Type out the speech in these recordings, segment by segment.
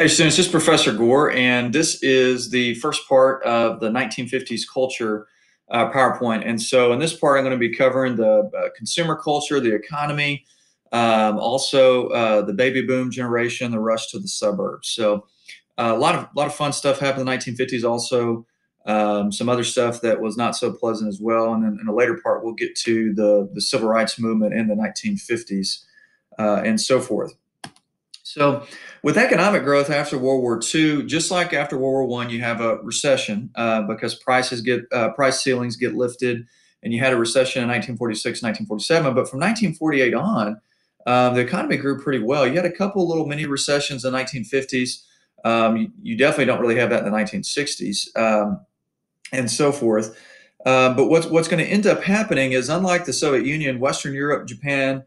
Hey students, this is Professor Gore, and this is the first part of the 1950s culture PowerPoint. And so in this part, I'm going to be covering the consumer culture, the economy, also the baby boom generation, the rush to the suburbs. So a lot of fun stuff happened in the 1950s. Also, some other stuff that was not so pleasant as well. And then in a later part, we'll get to the civil rights movement in the 1950s and so forth. So, with economic growth after World War II, just like after World War I, you have a recession because price ceilings get lifted, and you had a recession in 1946, 1947. But from 1948 on, the economy grew pretty well. You had a couple little mini recessions in the 1950s. You definitely don't really have that in the 1960s, and so forth. But what's going to end up happening is, unlike the Soviet Union, Western Europe, Japan,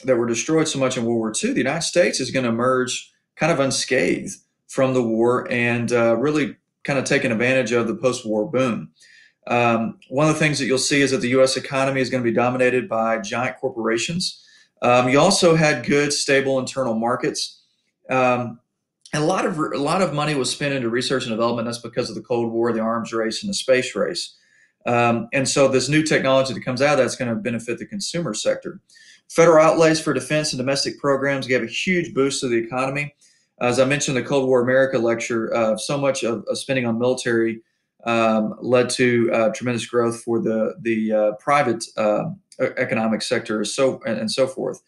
that were destroyed so much in World War II, the United States is going to emerge kind of unscathed from the war and really kind of taking advantage of the post-war boom. One of the things that you'll see is that the U.S. economy is going to be dominated by giant corporations. You also had good, stable internal markets. And a lot of money was spent into research and development. That's because of the Cold War, the arms race, and the space race. And so this new technology that comes out of that's going to benefit the consumer sector. Federal outlays for defense and domestic programs gave a huge boost to the economy. As I mentioned in the Cold War America lecture, so much of spending on military led to tremendous growth for the private economic sector and so forth.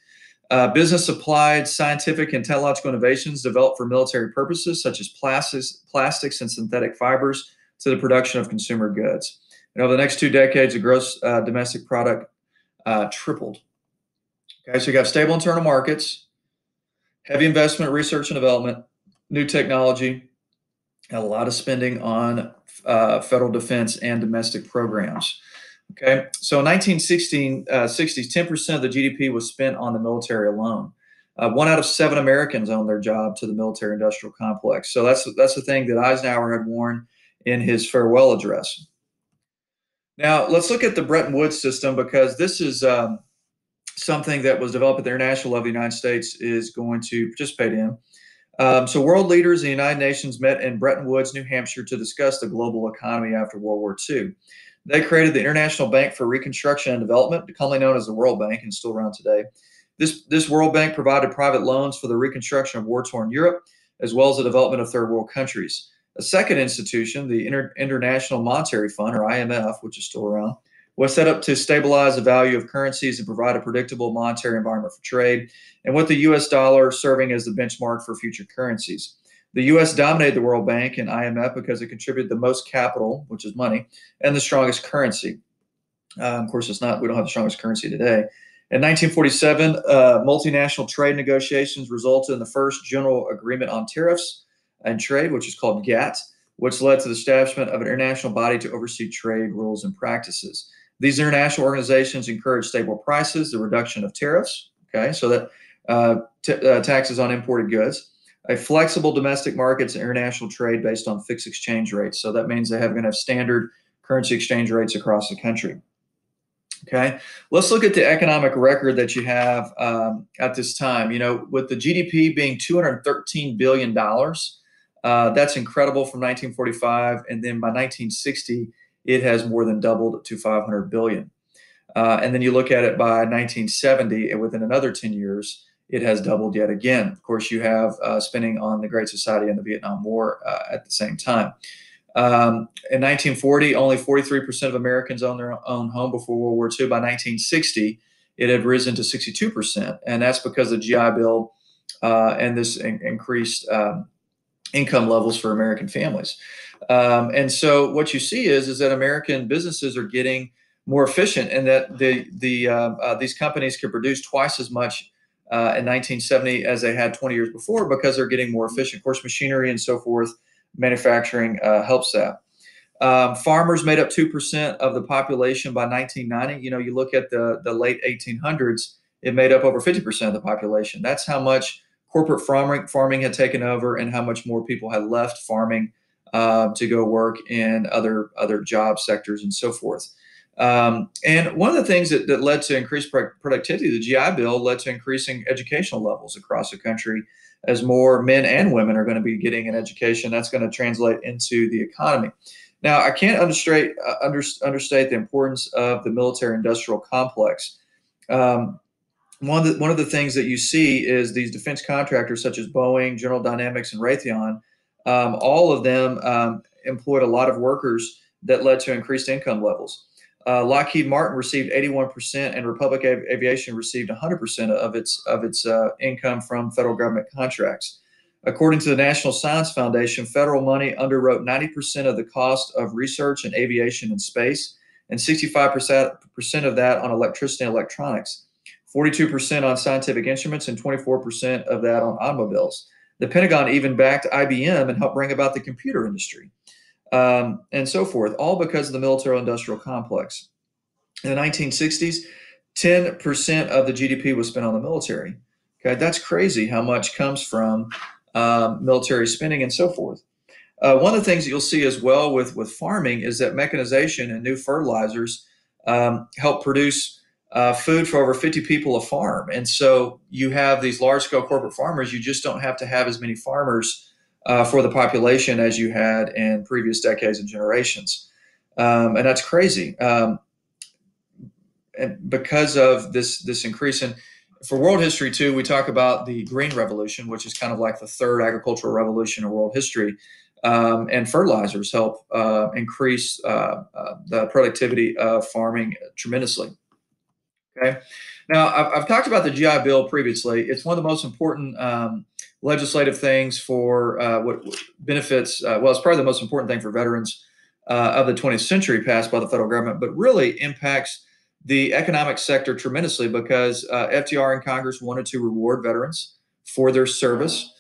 Business applied scientific and technological innovations developed for military purposes, such as plastics and synthetic fibers, to the production of consumer goods. And over the next 2 decades, the gross domestic product tripled. Okay, so you have stable internal markets, heavy investment, research and development, new technology, and a lot of spending on federal defense and domestic programs. Okay, so in 1960s, 10% of the GDP was spent on the military alone. 1 out of 7 Americans owned their job to the military-industrial complex. So that's the thing that Eisenhower had warned in his farewell address. Now let's look at the Bretton Woods system, because this is something that was developed at the international level. The United States is going to participate in. So world leaders in the United Nations met in Bretton Woods, New Hampshire, to discuss the global economy after World War II. They created the International Bank for Reconstruction and Development, commonly known as the World Bank, and still around today. This World Bank provided private loans for the reconstruction of war-torn Europe, as well as the development of third world countries. A second institution, the International Monetary Fund, or IMF, which is still around, was set up to stabilize the value of currencies and provide a predictable monetary environment for trade, and with the U.S. dollar serving as the benchmark for future currencies. The U.S. dominated the World Bank and IMF because it contributed the most capital, which is money, and the strongest currency. Of course, we don't have the strongest currency today. In 1947, multinational trade negotiations resulted in the first General Agreement on Tariffs and Trade, which is called GATT, which led to the establishment of an international body to oversee trade rules and practices. These international organizations encourage stable prices, the reduction of tariffs, okay, so that taxes on imported goods, a flexible domestic markets and international trade based on fixed exchange rates. So that means going to have standard currency exchange rates across the country. Okay, let's look at the economic record that you have at this time. You know, with the GDP being $213 billion, that's incredible from 1945, and then by 1960, it has more than doubled to $500 billion. And then you look at it by 1970, and within another 10 years, it has doubled yet again. Of course, you have spending on the Great Society and the Vietnam War at the same time. In 1940, only 43% of Americans owned their own home before World War II. By 1960, it had risen to 62%, and that's because of the GI Bill and this increased income levels for American families. And so what you see is that American businesses are getting more efficient, and that these companies can produce twice as much in 1970 as they had 20 years before, because they're getting more efficient. Of course, machinery and so forth, manufacturing helps that. Farmers made up 2% of the population by 1990. You know, you look at the late 1800s, it made up over 50% of the population. That's how much corporate farming had taken over, and how much more people had left farming to go work in other job sectors and so forth. And one of the things that led to increased productivity, the GI Bill led to increasing educational levels across the country as more men and women are going to be getting an education. That's going to translate into the economy. Now, I can't understate the importance of the military-industrial complex. Um, one of the things that you see is these defense contractors such as Boeing, General Dynamics, and Raytheon. All of them employed a lot of workers that led to increased income levels. Lockheed Martin received 81%, and Republic Aviation received 100% of its income from federal government contracts. According to the National Science Foundation, federal money underwrote 90% of the cost of research in aviation and space, and 65% of that on electricity and electronics, 42% on scientific instruments, and 24% of that on automobiles. The Pentagon even backed IBM and helped bring about the computer industry, and so forth, all because of the military-industrial complex. In the 1960s, 10% of the GDP was spent on the military. Okay, that's crazy how much comes from military spending and so forth. One of the things that you'll see as well with farming is that mechanization and new fertilizers help produce food for over 50 people a farm. And so you have these large-scale corporate farmers. You just don't have to have as many farmers for the population as you had in previous decades and generations. And that's crazy. And because of this increase in, for world history too, we talk about the Green Revolution, which is kind of like the third agricultural revolution in world history. And fertilizers help increase the productivity of farming tremendously. Okay. Now, I've talked about the GI Bill previously. It's one of the most important legislative things for what benefits, well, it's probably the most important thing for veterans of the 20th century passed by the federal government, but really impacts the economic sector tremendously because FDR and Congress wanted to reward veterans for their service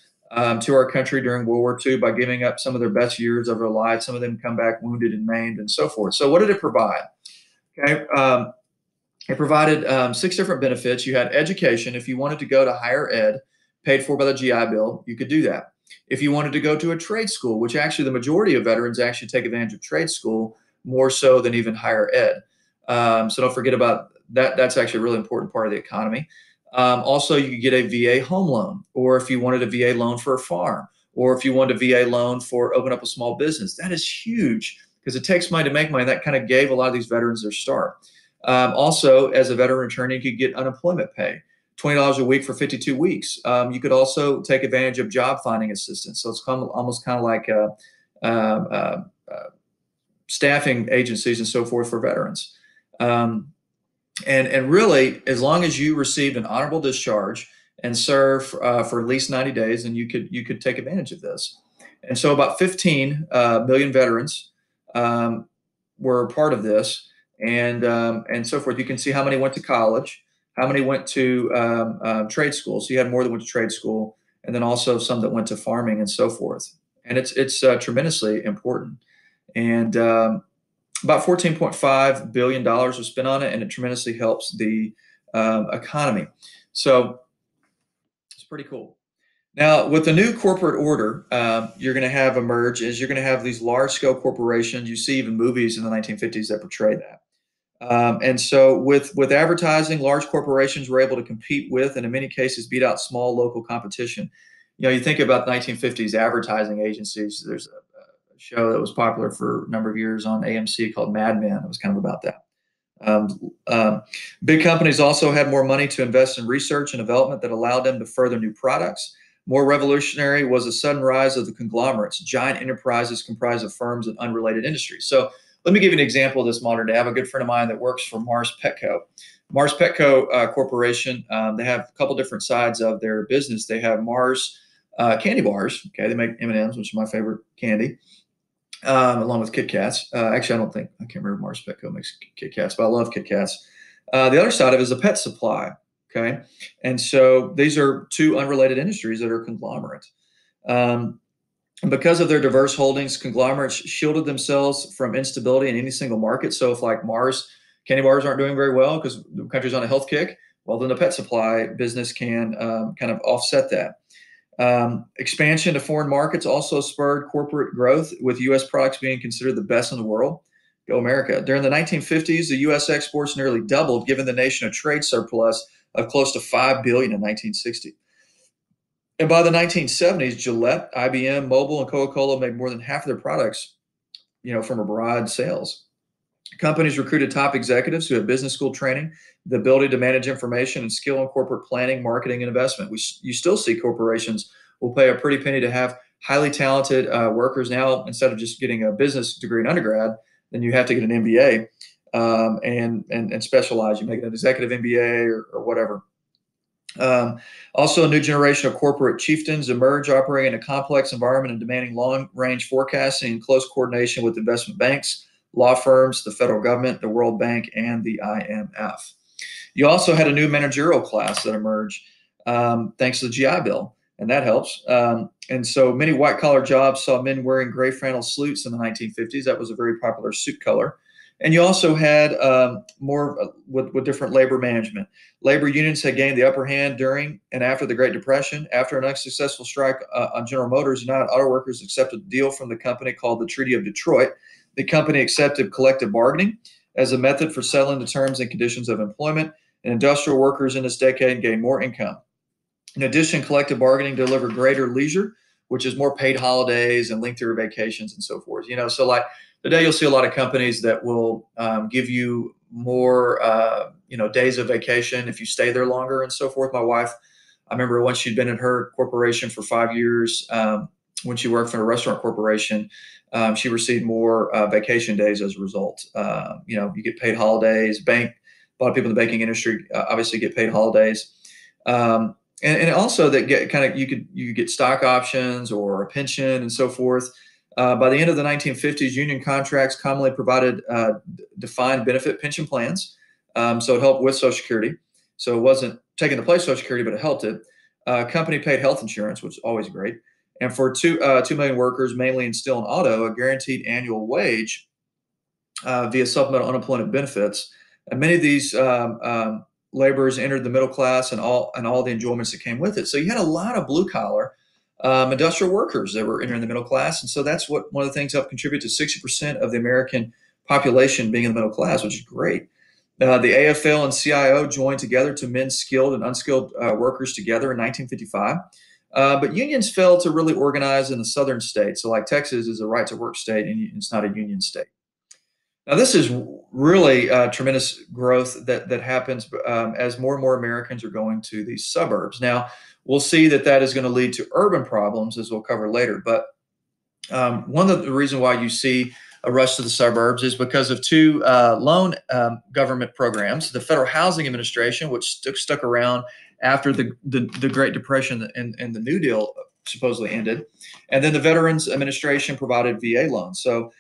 to our country during World War II by giving up some of their best years of their lives. Some of them come back wounded and maimed and so forth. So what did it provide? Okay. It provided 6 different benefits. You had education. If you wanted to go to higher ed, paid for by the GI Bill, you could do that. If you wanted to go to a trade school, which actually the majority of veterans actually take advantage of trade school more so than even higher ed. So don't forget about that. That's actually a really important part of the economy. Also, you could get a VA home loan, or if you wanted a VA loan for a farm, or if you wanted a VA loan for open up a small business. That is huge because it takes money to make money. That kind of gave a lot of these veterans their start. Also, as a veteran attorney, you could get unemployment pay, $20 a week for 52 weeks. You could also take advantage of job finding assistance. So it's almost kind of like staffing agencies and so forth for veterans. And really, as long as you received an honorable discharge and serve for at least 90 days, then you could take advantage of this. And so about 15 million veterans were part of this. And so forth. You can see how many went to college, how many went to trade school. So you had more that went to trade school, and then also some that went to farming and so forth. And it's tremendously important. And about $14.5 billion was spent on it, and it tremendously helps the economy. So it's pretty cool. Now, with the new corporate order, you're going to have emerge is you're going to have these large-scale corporations. You see even movies in the 1950s that portray that. And so with advertising, large corporations were able to compete with, and in many cases, beat out small local competition. You know, you think about 1950s advertising agencies. There's a show that was popular for a number of years on AMC called Mad Men. It was kind of about that. Big companies also had more money to invest in research and development that allowed them to further new products. More revolutionary was the sudden rise of the conglomerates, giant enterprises comprised of firms in unrelated industries. So let me give you an example of this modern day. I have a good friend of mine that works for Mars Petco. Mars Petco Corporation, they have a couple different sides of their business. They have Mars candy bars. Okay, they make M&Ms, which is my favorite candy, along with Kit Kats. Actually, I can't remember if Mars Petco makes Kit Kats, but I love Kit Kats. The other side of it is the pet supply. Okay, and so these are two unrelated industries that are conglomerate. Because of their diverse holdings, conglomerates shielded themselves from instability in any single market. So if like Mars candy bars aren't doing very well because the country's on a health kick, well, then the pet supply business can kind of offset that. Expansion to foreign markets also spurred corporate growth, with U.S. products being considered the best in the world. Go America. During the 1950s, the U.S. exports nearly doubled, giving the nation a trade surplus of close to $5 billion in 1960. And by the 1970s, Gillette, IBM, Mobil, and Coca-Cola made more than half of their products, from abroad sales. Companies recruited top executives who had business school training, the ability to manage information, and skill in corporate planning, marketing, and investment. You still see corporations will pay a pretty penny to have highly talented workers now. Instead of just getting a business degree in undergrad, then you have to get an MBA and specialize. You make it an executive MBA or whatever. Also, a new generation of corporate chieftains emerge, operating in a complex environment and demanding long-range forecasting and close coordination with investment banks, law firms, the federal government, the World Bank, and the IMF. You also had a new managerial class that emerged thanks to the GI Bill, and that helps. And so many white-collar jobs saw men wearing gray flannel suits in the 1950s. That was a very popular suit color. And you also had more with different labor management. Labor unions had gained the upper hand during and after the Great Depression. After an unsuccessful strike on General Motors, United Auto Workers accepted a deal from the company called the Treaty of Detroit. The company accepted collective bargaining as a method for settling the terms and conditions of employment, and industrial workers in this decade gained more income. In addition, collective bargaining delivered greater leisure, which is more paid holidays and lengthier vacations and so forth. So like today, you'll see a lot of companies that will give you more, days of vacation if you stay there longer and so forth. My wife, I remember once she'd been in her corporation for 5 years, when she worked for a restaurant corporation, she received more vacation days as a result. You get paid holidays. A lot of people in the banking industry obviously get paid holidays. And also that you could get stock options or a pension and so forth. By the end of the 1950s, union contracts commonly provided defined benefit pension plans. So it helped with Social Security. So it wasn't taking the place of Social Security, but it helped it. Company paid health insurance, which is always great. And for 2 million workers, mainly in steel and auto, a guaranteed annual wage via supplemental unemployment benefits. And many of these laborers entered the middle class and all the enjoyments that came with it. So you had a lot of blue collar industrial workers that were entering the middle class. And so that's one of the things that contribute to 60% of the American population being in the middle class, which is great. The AFL and CIO joined together to mend skilled and unskilled workers together in 1955. But unions failed to really organize in the southern states. So like Texas is a right to work state and it's not a union state. Now, this is really tremendous growth that happens as more and more Americans are going to these suburbs. Now, we'll see that is going to lead to urban problems, as we'll cover later. But one of the reasons why you see a rush to the suburbs is because of 2 loan government programs: the Federal Housing Administration, which stuck around after the Great Depression and the New Deal supposedly ended, and then the Veterans Administration provided VA loans. So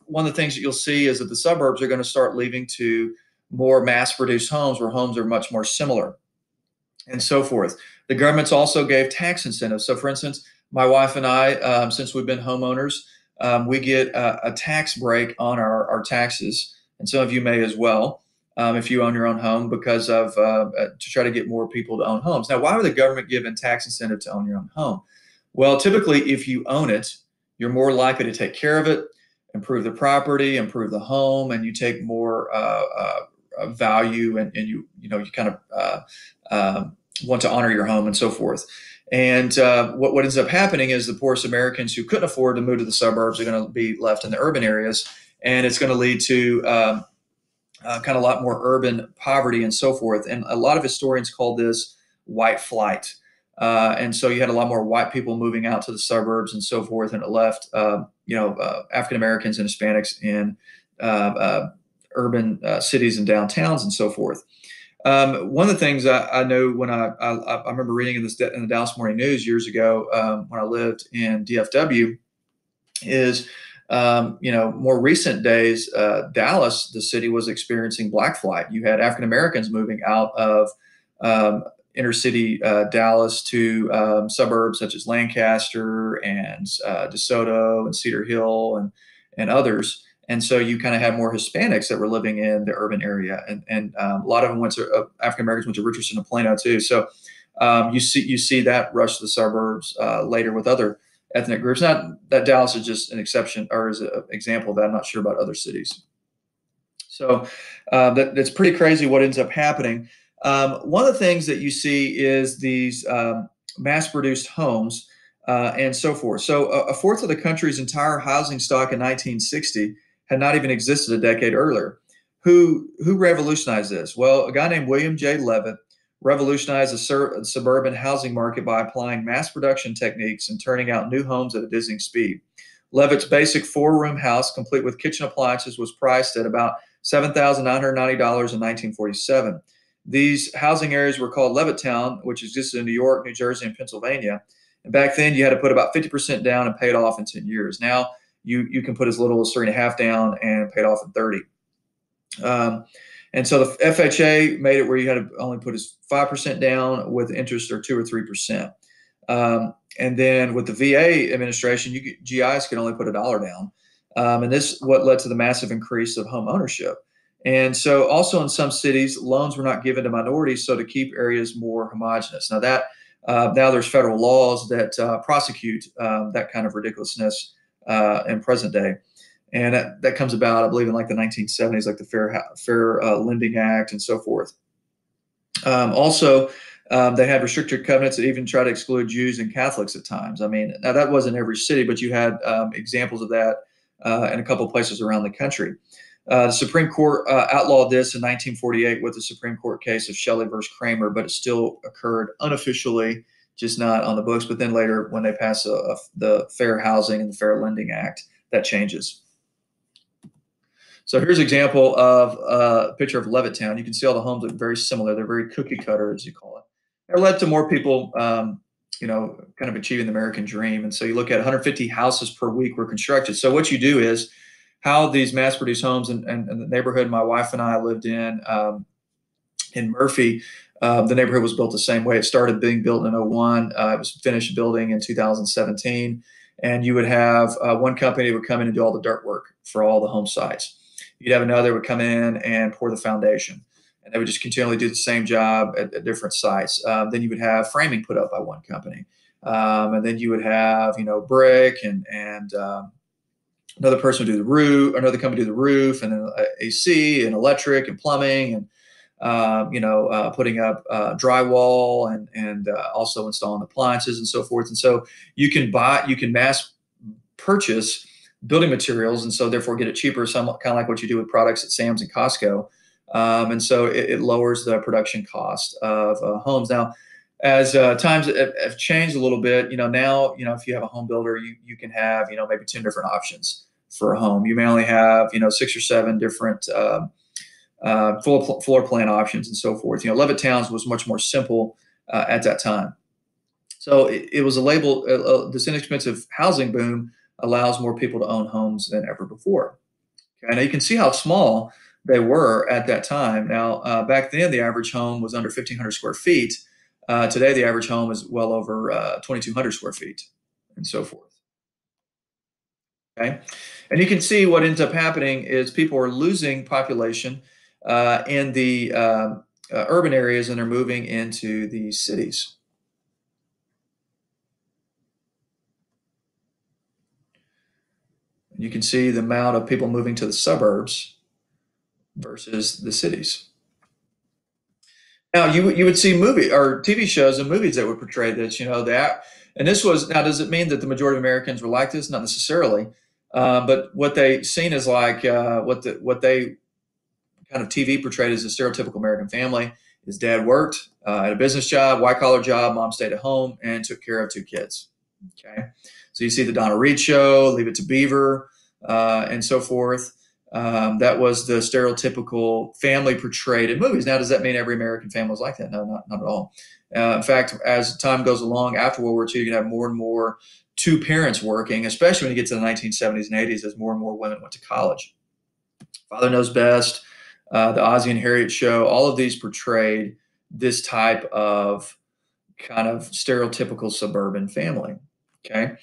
one of the things that you'll see is that the suburbs are going to start leaving to more mass-produced homes, where homes are much more similar and so forth. The governments also gave tax incentives. So for instance, my wife and I, since we've been homeowners, we get a tax break on our taxes. And some of you may as well, if you own your own home, because of to try to get more people to own homes. Now, why would the government give a tax incentive to own your own home? Well, typically, if you own it, you're more likely to take care of it, improve the property, improve the home, and you take more value, and you kind of want to honor your home and so forth. And what ends up happening is the poorest Americans who couldn't afford to move to the suburbs are going to be left in the urban areas, and it's going to lead to kind of a lot more urban poverty and so forth. And a lot of historians call this white flight. And so you had a lot more white people moving out to the suburbs and so forth, and it left African Americans and Hispanics in urban cities and downtowns and so forth. One of the things I know when I remember reading in the Dallas Morning News years ago when I lived in DFW is more recent days, Dallas, the city, was experiencing black flight. You had African Americans moving out of inner city Dallas to suburbs such as Lancaster and DeSoto and Cedar Hill and others. And so you kind of had more Hispanics that were living in the urban area, and a lot of them African Americans went to Richardson and Plano too. So you see that rush to the suburbs later with other ethnic groups. Not that Dallas is just an exception or is an example of that. I'm not sure about other cities. So that's pretty crazy what ends up happening. One of the things that you see is these mass-produced homes and so forth. So a fourth of the country's entire housing stock in 1960 had not even existed a decade earlier. Who revolutionized this? Well, a guy named William J. Levitt revolutionized the suburban housing market by applying mass production techniques and turning out new homes at a dizzying speed. Levitt's basic four-room house, complete with kitchen appliances, was priced at about $7,990 in 1947. These housing areas were called Levittown, which existed in New York, New Jersey, and Pennsylvania. And back then, you had to put about 50% down and pay it off in 10 years. Now, you can put as little as 3.5 down and pay it off in 30. And so the FHA made it where you had to only put as 5% down with interest or 2 or 3%. And then with the VA administration, GIs could only put $1 down. And this what led to the massive increase of home ownership. And so also in some cities, loans were not given to minorities, so to keep areas more homogenous. Now now there's federal laws that prosecute that kind of ridiculousness in present day. And that comes about, I believe, in like the 1970s, like the Fair Lending Act and so forth. Also, they had restricted covenants that even tried to exclude Jews and Catholics at times. I mean, now that wasn't every city, but you had examples of that in a couple of places around the country. The Supreme Court outlawed this in 1948 with the Supreme Court case of Shelley versus Kramer, but it still occurred unofficially, just not on the books. But then later, when they passed the Fair Housing and the Fair Lending Act, that changes. So here's an example of a picture of Levittown. You can see all the homes look very similar. They're very cookie cutter, as you call it. It led to more people, kind of achieving the American dream. And so you look at 150 houses per week were constructed. So what you do is how these mass-produced homes and the neighborhood my wife and I lived in Murphy, the neighborhood was built the same way. It started being built in 01. It was finished building in 2017. And you would have one company that would come in and do all the dirt work for all the home sites. You'd have another would come in and pour the foundation, and they would just continually do the same job at different sites. Then you would have framing put up by one company, and then you would have brick and another person would do the roof, another company do the roof, and then AC and electric and plumbing and putting up drywall and also installing appliances and so forth. And so you can mass purchase building materials, and so therefore get it cheaper, kind of like what you do with products at Sam's and Costco. And so it lowers the production cost of homes. Now, as times have changed a little bit, now, if you have a home builder, you can have, maybe 10 different options for a home. You may only have, 6 or 7 different floor plan options and so forth. Levittowns was much more simple at that time. So it was a label, this inexpensive housing boom allows more people to own homes than ever before. Okay, now you can see how small they were at that time. Now, back then, the average home was under 1,500 square feet. Today, the average home is well over 2,200 square feet and so forth. Okay, and you can see what ends up happening is people are losing population in the urban areas, and they're moving into the cities. You can see the amount of people moving to the suburbs versus the cities. Now, you would see movie or TV shows and movies that would portray this, and this was, now, does it mean that the majority of Americans were like this? Not necessarily, but what they seen is like what they kind of TV portrayed as a stereotypical American family. His dad worked at a business job, white collar job, mom stayed at home and took care of 2 kids. Okay. So you see the Donna Reed show, Leave It to Beaver, and so forth. That was the stereotypical family portrayed in movies. Now, does that mean every American family is like that? No, not at all. In fact, as time goes along, after World War II, you can have more and more 2 parents working, especially when you get to the 1970s and 80s, as more and more women went to college. Father Knows Best, the Ozzie and Harriet show, all of these portrayed this type of kind of stereotypical suburban family. Okay.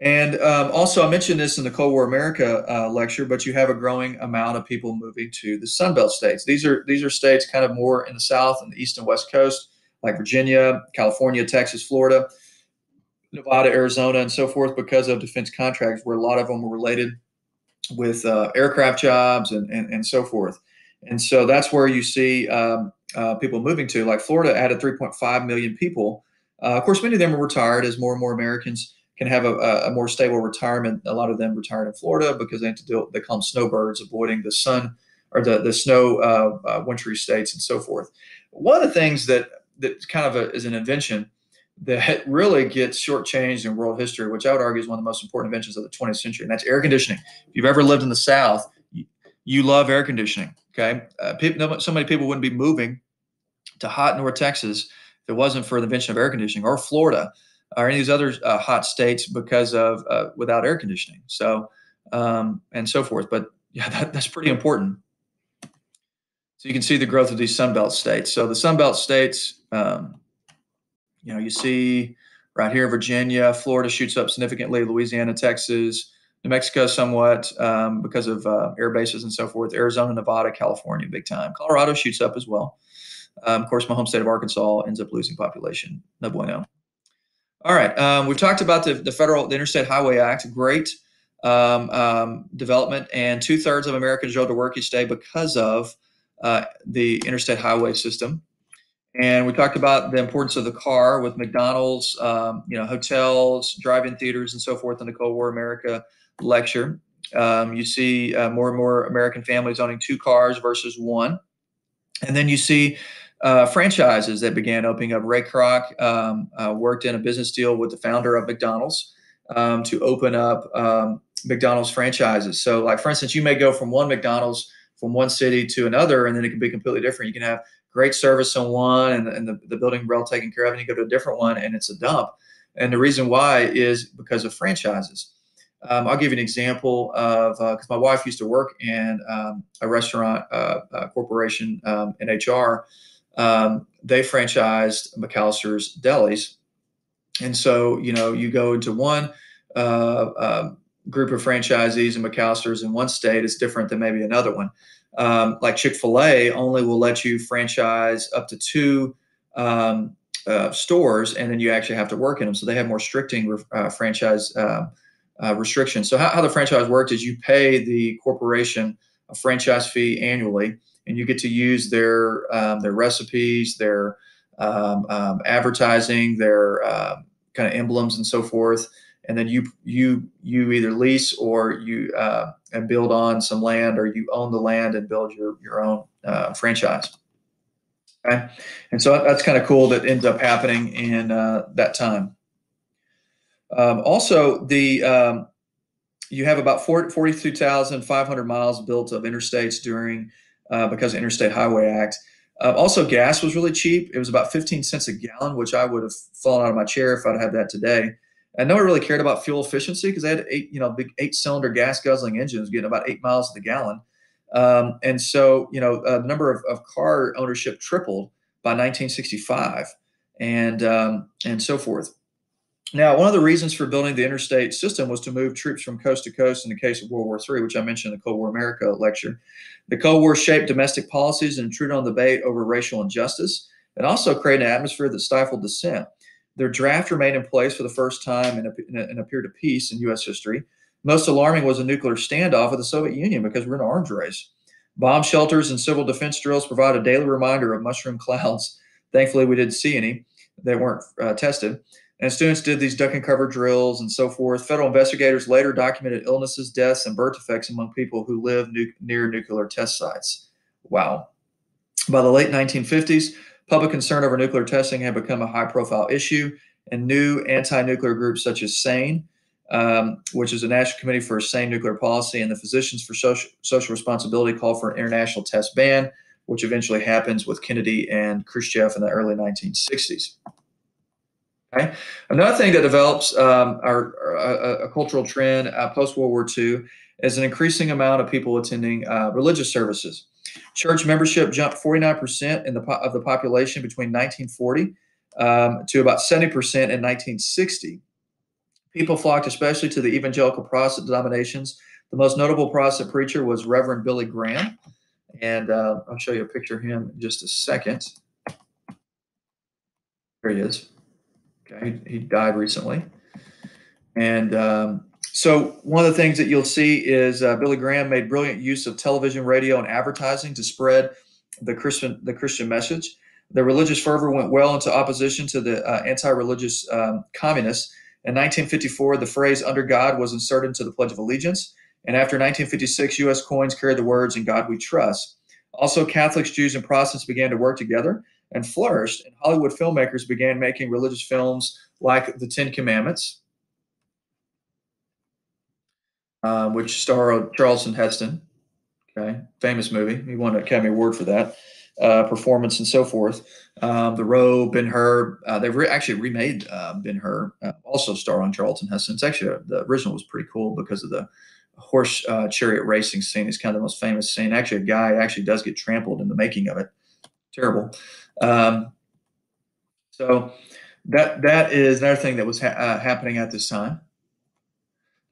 And also, I mentioned this in the Cold War America lecture, but you have a growing amount of people moving to the Sun Belt states. These are states kind of more in the South and the East and West Coast, like Virginia, California, Texas, Florida. Nevada, Arizona, and so forth because of defense contracts, where a lot of them were related with aircraft jobs and so forth. And so that's where you see people moving to. Like Florida added 3.5 million people. Of course, many of them are retired as more and more Americans can have a more stable retirement. A lot of them retired in Florida because they have to deal, they call them snowbirds, avoiding the sun or the snow wintry states and so forth. One of the things that kind of is an invention that really gets shortchanged in world history, which I would argue is one of the most important inventions of the 20th century, and that's air conditioning. If you've ever lived in the South, you love air conditioning. Okay, so many people wouldn't be moving to hot North Texas if it wasn't for the invention of air conditioning, or Florida, or any of these other hot states because of without air conditioning. So and so forth. But yeah, that's pretty important. So you can see the growth of these Sunbelt states. So the Sunbelt states. You see right here, Virginia, Florida shoots up significantly, Louisiana, Texas, New Mexico somewhat because of air bases and so forth, Arizona, Nevada, California, big time. Colorado shoots up as well. Of course, my home state of Arkansas ends up losing population. No bueno. All right. We've talked about the Interstate Highway Act. Great development. And 2/3 of Americans drove to work each day because of the interstate highway system. And we talked about the importance of the car with McDonald's, hotels, drive-in theaters, and so forth in the Cold War America lecture. You see more and more American families owning 2 cars versus 1. And then you see franchises that began opening up. Ray Kroc worked in a business deal with the founder of McDonald's to open up McDonald's franchises. So, like, for instance, you may go from one McDonald's from one city to another, and then it can be completely different. You can have great service on one and the building well taken care of, and you go to a different one and it's a dump. And the reason why is because of franchises. I'll give you an example of because my wife used to work in a restaurant corporation in HR. They franchised McAllister's Delis, and so you go into one group of franchisees and McAllister's in one state is different than maybe another one. Like Chick-fil-A only will let you franchise up to 2 stores, and then you actually have to work in them. So they have more restricting franchise restrictions. So how the franchise works is you pay the corporation a franchise fee annually, and you get to use their recipes, their advertising, their kind of emblems and so forth. And then you either lease or you and build on some land, or you own the land and build your own franchise. Okay, and so that's kind of cool that ends up happening in that time. Also, you have about 42,500 miles built of interstates during because of Interstate Highway Act. Also, gas was really cheap. It was about 15 cents a gallon, which I would have fallen out of my chair if I'd had that today. And no one really cared about fuel efficiency because they had big 8-cylinder gas guzzling engines getting about 8 miles to the gallon. And so, the number of car ownership tripled by 1965 and so forth. Now, one of the reasons for building the interstate system was to move troops from coast to coast in the case of World War III, which I mentioned in the Cold War America lecture. The Cold War shaped domestic policies and intruded on debate over racial injustice, and also created an atmosphere that stifled dissent. Their draft remained in place for the first time in a period of peace in U.S. history. Most alarming was a nuclear standoff with the Soviet Union because we're in an arms race. Bomb shelters and civil defense drills provide a daily reminder of mushroom clouds. Thankfully, we didn't see any. They weren't tested. And students did these duck and cover drills and so forth. Federal investigators later documented illnesses, deaths, and birth defects among people who live near nuclear test sites. Wow. By the late 1950s, public concern over nuclear testing had become a high-profile issue, and new anti-nuclear groups such as SANE, which is a National Committee for Sane Nuclear Policy, and the Physicians for Social Responsibility called for an international test ban, which eventually happens with Kennedy and Khrushchev in the early 1960s. Okay. Another thing that develops a cultural trend post-World War II is an increasing amount of people attending religious services. Church membership jumped 49% of the population between 1940 to about 70% in 1960. People flocked especially to the evangelical Protestant denominations. The most notable Protestant preacher was Reverend Billy Graham, and I'll show you a picture of him in just a second. There he is. Okay, he died recently. And so one of the things that you'll see is Billy Graham made brilliant use of television, radio, and advertising to spread the Christian message. The religious fervor went well into opposition to the anti-religious communists. In 1954, the phrase "under God" was inserted into the Pledge of Allegiance. And after 1956, U.S. coins carried the words "In God We Trust." Also, Catholics, Jews, and Protestants began to work together and flourished, and Hollywood filmmakers began making religious films like The Ten Commandments, which starred Charlton Heston. Okay, famous movie. He won an Academy Award for that performance and so forth. The Robe, Ben Hur. Actually remade Ben Hur, also starring Charlton Heston. It's actually the original was pretty cool because of the horse chariot racing scene. It's kind of the most famous scene. Actually, a guy actually does get trampled in the making of it. Terrible. Um, so that is another thing that was happening at this time.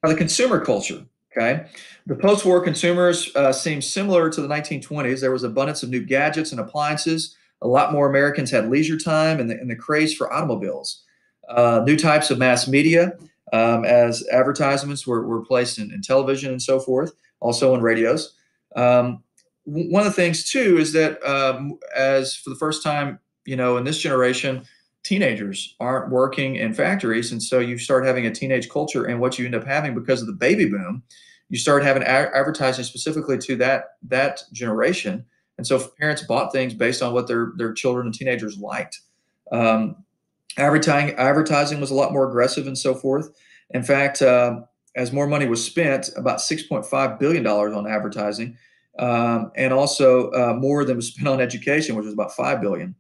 Now, the consumer culture. Okay, the post-war consumers seemed similar to the 1920s. There was abundance of new gadgets and appliances. A lot more Americans had leisure time and the craze for automobiles. New types of mass media, as advertisements were placed in television and so forth, also in radios. One of the things too is that as for the first time, in this generation, teenagers aren't working in factories, and so you start having a teenage culture. And what you end up having because of the baby boom, you start having advertising specifically to that generation. And so parents bought things based on what their children and teenagers liked. Um, advertising was a lot more aggressive and so forth. In fact, as more money was spent, about $6.5 billion on advertising, and also more than was spent on education, which was about $5 billion.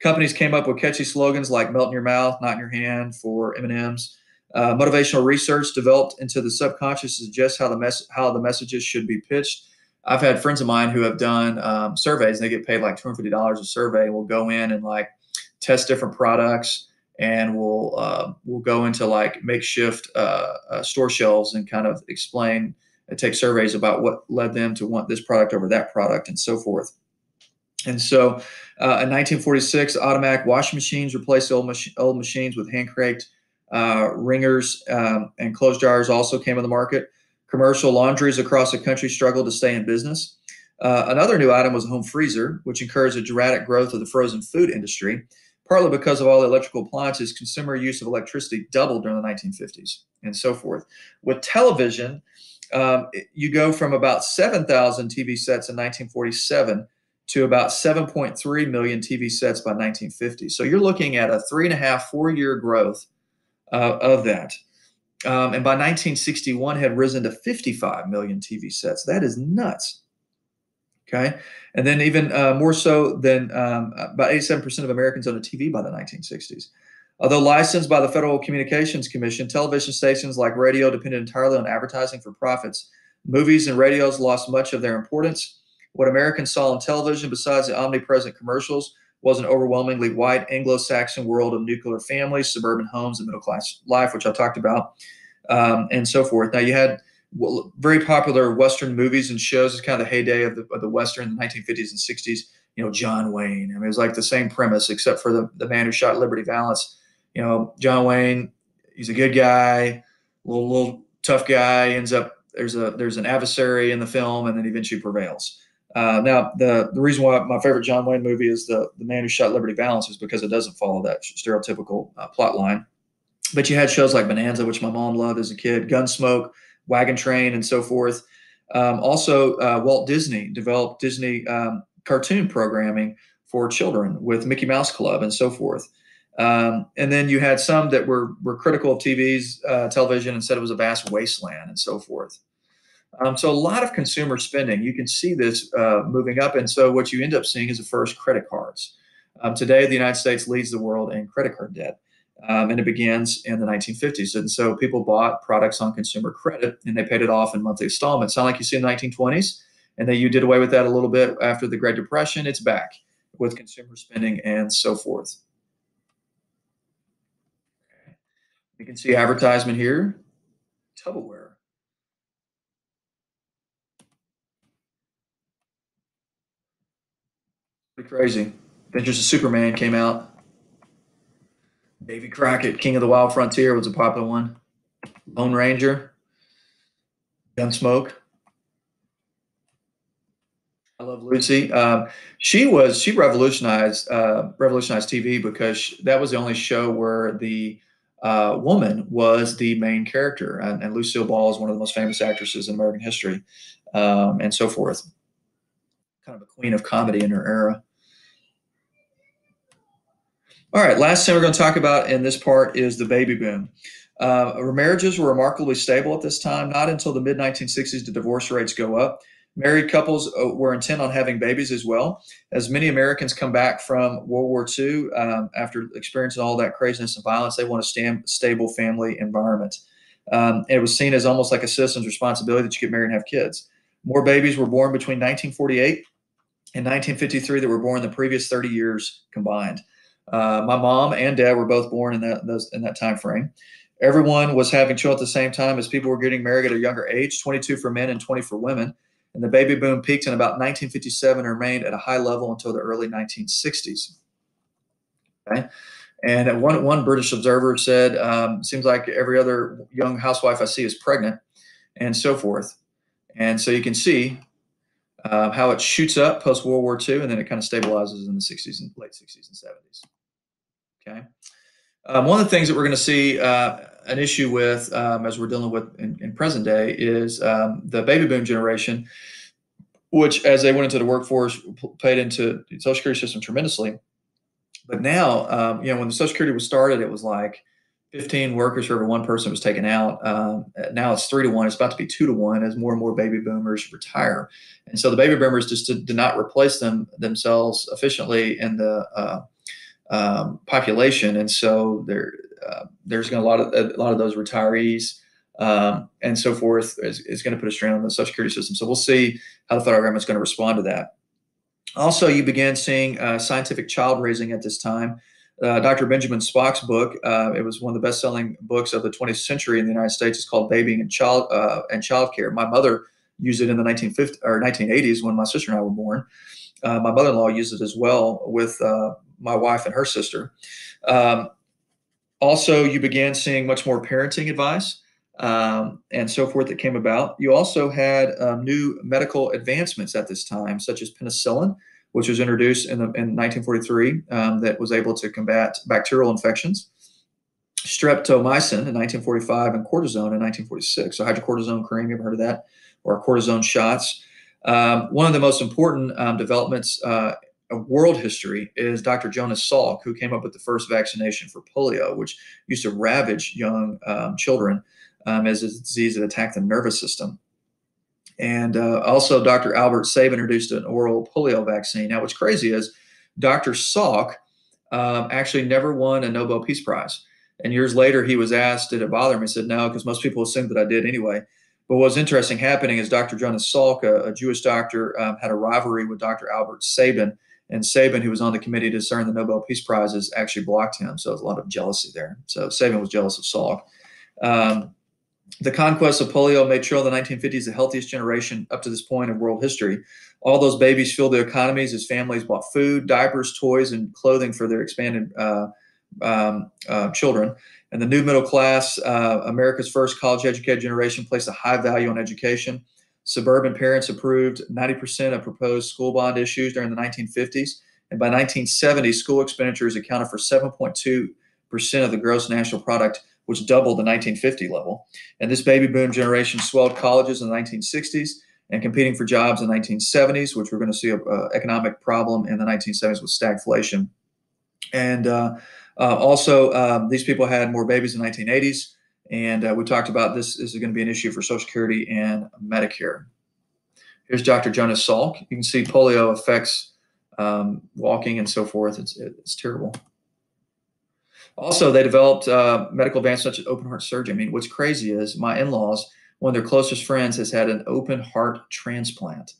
Companies came up with catchy slogans like "Melt in your mouth, not in your hand" for M&Ms. Motivational research developed into the subconscious to suggest how the messages should be pitched. I've had friends of mine who have done surveys, and they get paid like $250 a survey, and we'll go in and like test different products, and we'll go into like makeshift store shelves and kind of explain and take surveys about what led them to want this product over that product and so forth. And so in 1946, automatic washing machines replaced old machines with hand cranked wringers, and clothes dryers also came on the market. Commercial laundries across the country struggled to stay in business. Another new item was a home freezer, which encouraged a dramatic growth of the frozen food industry. Partly because of all the electrical appliances, consumer use of electricity doubled during the 1950s and so forth. With television, you go from about 7,000 TV sets in 1947 to about 7.3 million TV sets by 1950. So you're looking at a 3.5, 4-year growth of that. And by 1961 had risen to 55 million TV sets. That is nuts. Okay. And then even more so than about 87% of Americans owned a TV by the 1960s. Although licensed by the Federal Communications Commission, television stations like radio depended entirely on advertising for profits. Movies and radios lost much of their importance. What Americans saw on television, besides the omnipresent commercials, was an overwhelmingly white Anglo-Saxon world of nuclear families, suburban homes, and middle-class life, which I talked about, and so forth. Now, you had very popular Western movies and shows. It's kind of the heyday of the Western in the 1950s and 60s. John Wayne. I mean, it was like the same premise, except for the man who shot Liberty Valance. John Wayne, he's a good guy, little tough guy. Ends up there's an adversary in the film, and then eventually prevails. Now, the reason why my favorite John Wayne movie is the man who shot Liberty Valance is because it doesn't follow that stereotypical plot line. But you had shows like Bonanza, which my mom loved as a kid, Gunsmoke, Wagon Train, and so forth. Also, Walt Disney developed Disney cartoon programming for children with Mickey Mouse Club and so forth. And then you had some that were critical of television and said it was a vast wasteland and so forth. So a lot of consumer spending, you can see this moving up. And so what you end up seeing is the first credit cards. Today, the United States leads the world in credit card debt. And it begins in the 1950s. And so people bought products on consumer credit and they paid it off in monthly installments. Sound like you see in the 1920s? And then you did away with that a little bit after the Great Depression. It's back with consumer spending and so forth. You can see advertisement here, Tupperware. Pretty crazy. Adventures of Superman came out. Davy Crockett, King of the Wild Frontier was a popular one. Lone Ranger, Gunsmoke. I love Lucy. She revolutionized TV because that was the only show where the woman was the main character, and Lucille Ball is one of the most famous actresses in American history, and so forth. Kind of a queen of comedy in her era. All right, last thing we're going to talk about in this part is the baby boom. Marriages were remarkably stable at this time. Not until the mid 1960s did divorce rates go up. Married couples were intent on having babies as well. As many Americans come back from World War II after experiencing all that craziness and violence, they want a stable family environment. It was seen as almost like a citizen's responsibility that you get married and have kids. More babies were born between 1948 and 1953 that were born the previous 30 years combined. My mom and dad were both born in that time frame. Everyone was having children at the same time as people were getting married at a younger age, 22 for men and 20 for women. And the baby boom peaked in about 1957 and remained at a high level until the early 1960s. Okay. And one British observer said, seems like every other young housewife I see is pregnant, and so forth. And so you can see how it shoots up post World War II, and then it kind of stabilizes in the 60s and late 60s and 70s. Okay. One of the things that we're going to see an issue with as we're dealing with in present day is the baby boom generation, which as they went into the workforce paid into the Social Security system tremendously. But now, when the Social Security was started, it was like 15 workers for every one person was taken out. Now it's 3 to 1. It's about to be 2 to 1 as more and more baby boomers retire. And so the baby boomers just did not replace themselves efficiently in the population. And so there's going to a lot of those retirees and so forth is going to put a strain on the Social Security system. So we'll see how the federal government is going to respond to that. Also, you began seeing scientific child raising at this time. Dr. Benjamin Spock's book, it was one of the best-selling books of the 20th century in the United States. It's called Babying and Child Care. My mother used it in the 1950s or 1980s when my sister and I were born. My mother-in-law used it as well with my wife and her sister. Also, you began seeing much more parenting advice and so forth that came about. You also had new medical advancements at this time, such as penicillin, which was introduced in 1943 that was able to combat bacterial infections, streptomycin in 1945, and cortisone in 1946. So hydrocortisone cream, you ever heard of that? Or cortisone shots. One of the most important developments of world history is Dr. Jonas Salk, who came up with the first vaccination for polio, which used to ravage young children as a disease that attacked the nervous system. And also Dr. Albert Sabin introduced an oral polio vaccine. Now, what's crazy is Dr. Salk actually never won a Nobel Peace Prize. And years later, he was asked, did it bother him? He said, no, because most people assumed that I did anyway. But what's interesting happening is Dr. Jonas Salk, a Jewish doctor, had a rivalry with Dr. Albert Sabin. And Sabin, who was on the committee to discern the Nobel Peace Prizes, actually blocked him. So there's a lot of jealousy there. So Sabin was jealous of Salk. The conquest of polio made children in the 1950s the healthiest generation up to this point in world history. All those babies filled their economies as families bought food, diapers, toys, and clothing for their expanded children. And the new middle class, America's first college-educated generation, placed a high value on education. Suburban parents approved 90% of proposed school bond issues during the 1950s. And by 1970, school expenditures accounted for 7.2% of the gross national product, which doubled the 1950 level. And this baby boom generation swelled colleges in the 1960s and competing for jobs in the 1970s, which we're going to see an economic problem in the 1970s with stagflation. And also, these people had more babies in the 1980s. And we talked about this is going to be an issue for Social Security and Medicare. Here's Dr. Jonas Salk. You can see polio affects walking and so forth. It's terrible. Also, they developed medical advances such as open heart surgery. I mean, what's crazy is my in-laws, one of their closest friends, has had an open heart transplant.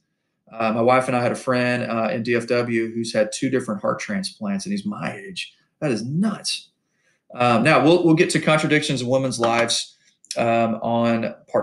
My wife and I had a friend in DFW who's had 2 different heart transplants, and he's my age. That is nuts. Now, we'll get to contradictions in women's lives on part